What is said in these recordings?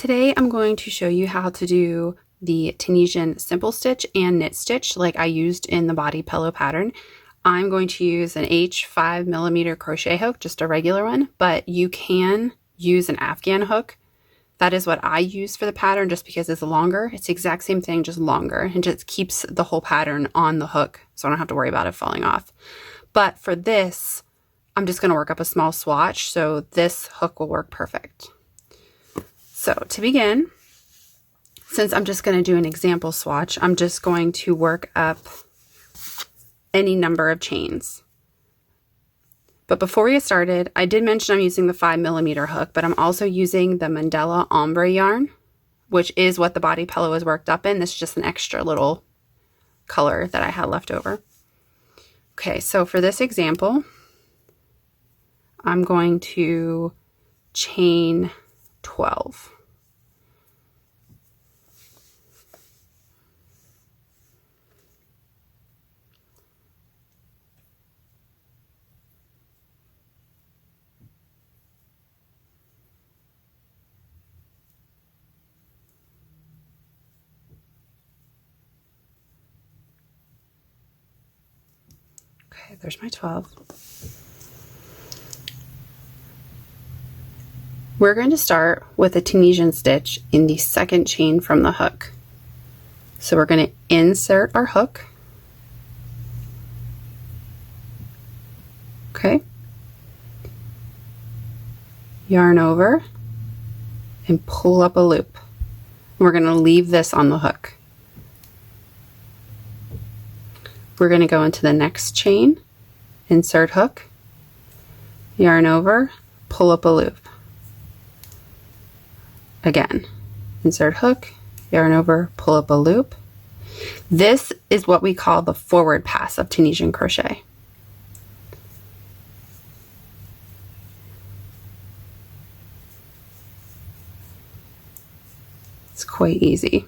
Today I'm going to show you how to do the Tunisian simple stitch and knit stitch like I used in the body pillow pattern. I'm going to use an H5mm crochet hook, just a regular one, but you can use an Afghan hook. That is what I use for the pattern just because it's longer. It's the exact same thing, just longer, and just keeps the whole pattern on the hook so I don't have to worry about it falling off. But for this, I'm just going to work up a small swatch, so this hook will work perfect. So to begin, since I'm just going to do an example swatch, I'm just going to work up any number of chains. But before we get started, I did mention I'm using the 5mm hook, but I'm also using the Mandela ombre yarn, which is what the body pillow is worked up in. This is just an extra little color that I had left over. Okay, so for this example, I'm going to chain 12. Okay, there's my 12. We're going to start with a Tunisian stitch in the second chain from the hook. So we're going to insert our hook. Okay. Yarn over and pull up a loop. We're going to leave this on the hook. We're going to go into the next chain, insert hook, yarn over, pull up a loop. Again, insert hook, yarn over, pull up a loop. This is what we call the forward pass of Tunisian crochet. It's quite easy.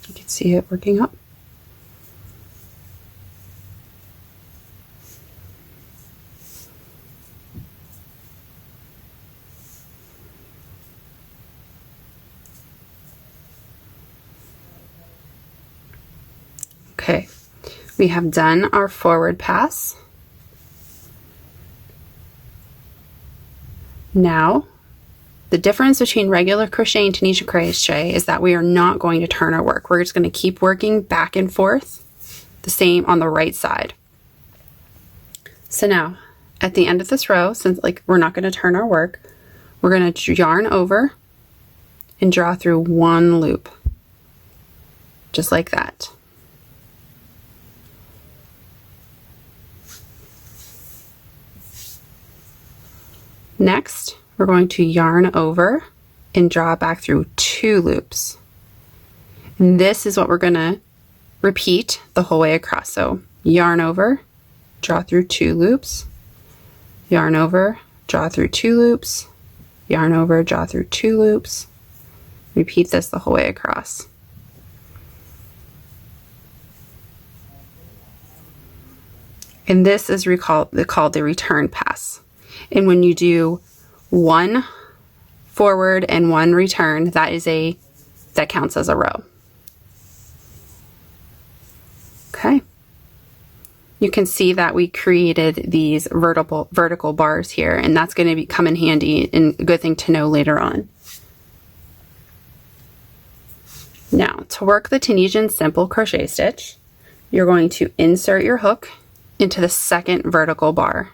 You can see it working up. Okay, we have done our forward pass. Now, the difference between regular crochet and Tunisian crochet is that we are not going to turn our work. We're just going to keep working back and forth the same on the right side. So now, at the end of this row, since we're not going to turn our work, we're going to yarn over and draw through one loop, just like that. Next, we're going to yarn over and draw back through 2 loops. And this is what we're going to repeat the whole way across. So yarn over, draw through 2 loops, yarn over, draw through 2 loops, yarn over, draw through 2 loops. Repeat this the whole way across. And this is called the return pass. And when you do one forward and one return, that counts as a row. Okay. You can see that we created these vertical bars here, and that's going to come in handy and a good thing to know later on. Now, to work the Tunisian simple crochet stitch, you're going to insert your hook into the second vertical bar.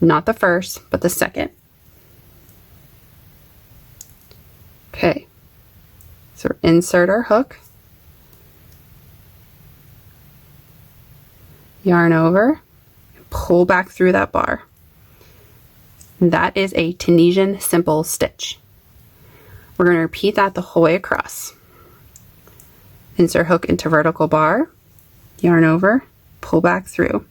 Not the first, but the second. Okay, so insert our hook, yarn over, and pull back through that bar. That is a Tunisian simple stitch. We're going to repeat that the whole way across. Insert hook into vertical bar, yarn over, pull back through.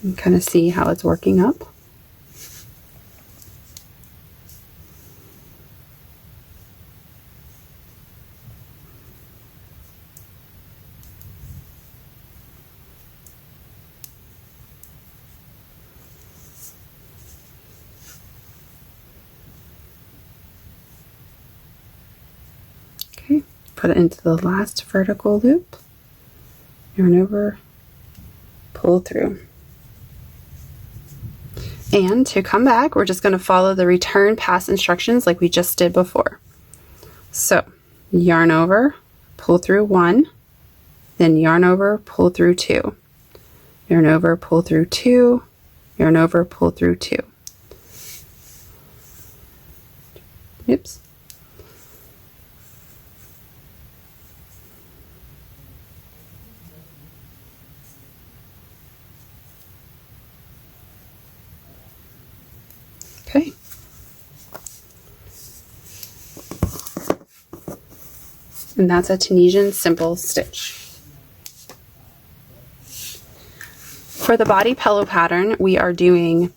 and kind of see how it's working up. Okay, put it into the last vertical loop, yarn over, pull through. And to come back, we're just going to follow the return pass instructions like we just did before. So yarn over, pull through 1, then yarn over, pull through 2, yarn over, pull through 2, yarn over, pull through 2. Oops. Okay. And that's a Tunisian simple stitch. For the body pillow pattern, we are doing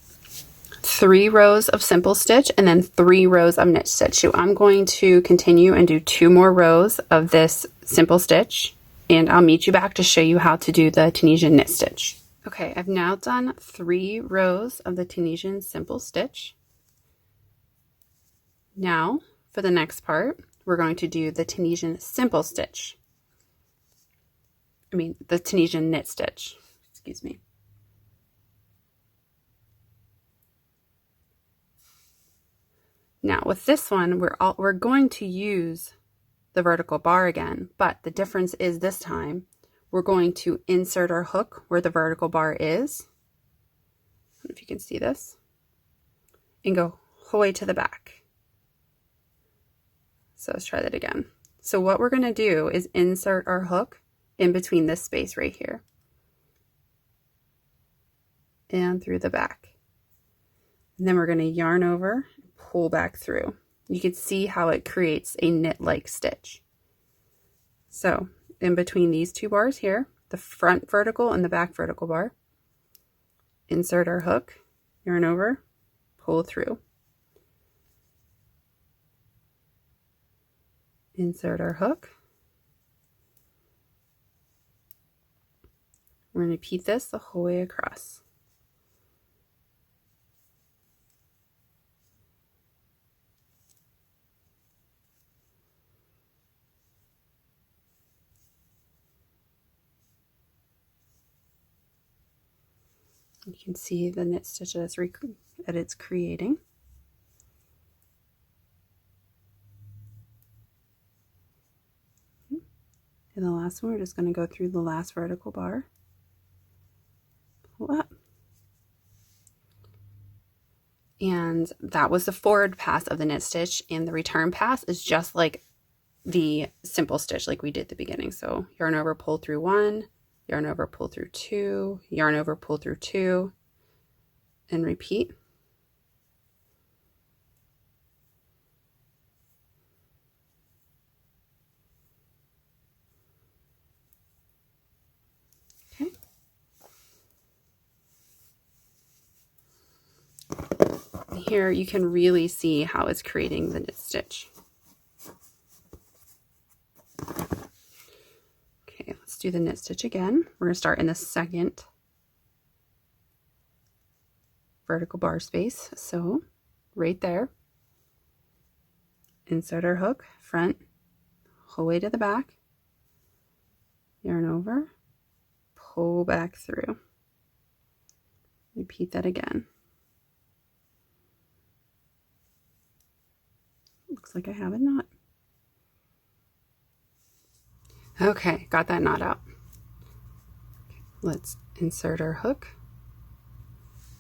3 rows of simple stitch and then 3 rows of knit stitch. So I'm going to continue and do 2 more rows of this simple stitch, and I'll meet you back to show you how to do the Tunisian knit stitch. Okay, I've now done 3 rows of the Tunisian simple stitch. Now, for the next part, we're going to do the Tunisian simple stitch. The Tunisian knit stitch, excuse me. Now, with this one, we're going to use the vertical bar again, but the difference is this time, we're going to insert our hook where the vertical bar is. I don't know if you can see this. And go whole way to the back. So let's try that again. So what we're going to do is insert our hook in between this space right here. And through the back. And then we're going to yarn over, pull back through. You can see how it creates a knit-like stitch. So in between these 2 bars here, the front vertical and the back vertical bar, insert our hook, yarn over, pull through. Insert our hook. We're going to repeat this the whole way across. You can see the knit stitch that it's creating. And the last one, we're just going to go through the last vertical bar, pull up. And that was the forward pass of the knit stitch, and the return pass is just like the simple stitch like we did at the beginning. So yarn over, pull through 1, yarn over, pull through 2, yarn over, pull through 2, and repeat. Okay. Here you can really see how it's creating the knit stitch. Okay, let's do the knit stitch again. We're going to start in the second vertical bar space. So right there, insert our hook, front, whole way to the back, yarn over, pull back through. Repeat that again. Looks like I have a knot. Okay, got that knot out. Let's insert our hook,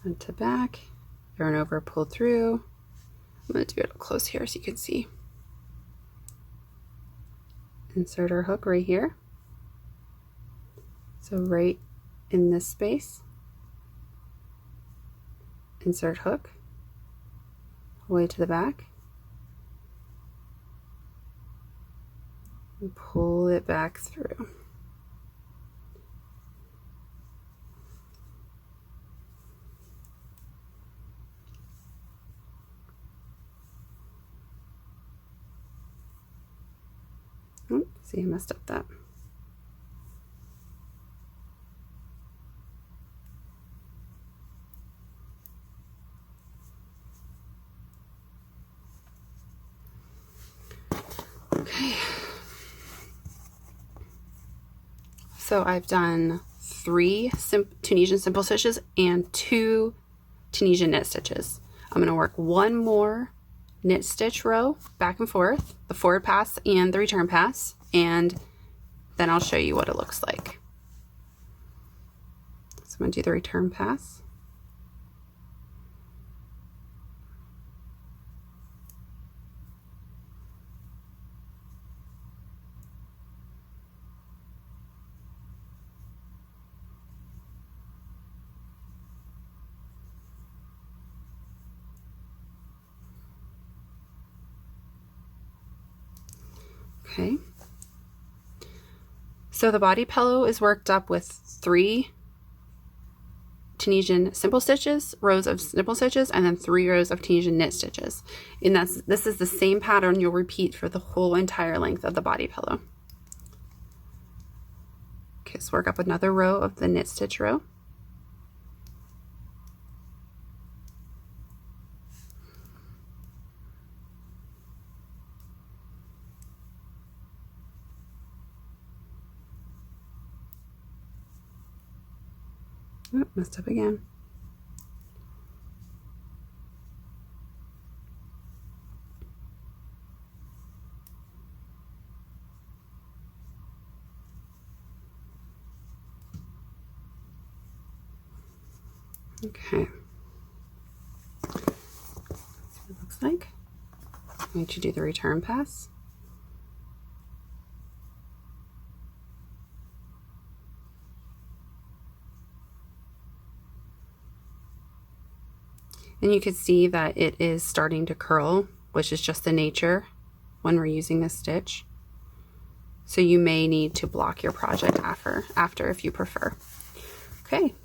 front to back, yarn over, pull through. I'm going to do it up close here so you can see. Insert our hook right here. So right in this space, insert hook, whole way to the back, and pull it back through. See, I messed up that. Okay. So I've done 3 Tunisian simple stitches and 2 Tunisian knit stitches. I'm going to work 1 more knit stitch row back and forth, the forward pass and the return pass, and then I'll show you what it looks like. So I'm going to do the return pass. Okay, so the body pillow is worked up with 3 Tunisian simple stitches, rows of simple stitches, and then 3 rows of Tunisian knit stitches. And this is the same pattern you'll repeat for the whole entire length of the body pillow. Okay, so work up another row of the knit stitch row. Oh, messed up again. Okay. That's what it looks like. I'm going to do the return pass. And you can see that it is starting to curl, which is just the nature when we're using this stitch. So you may need to block your project after if you prefer. Okay.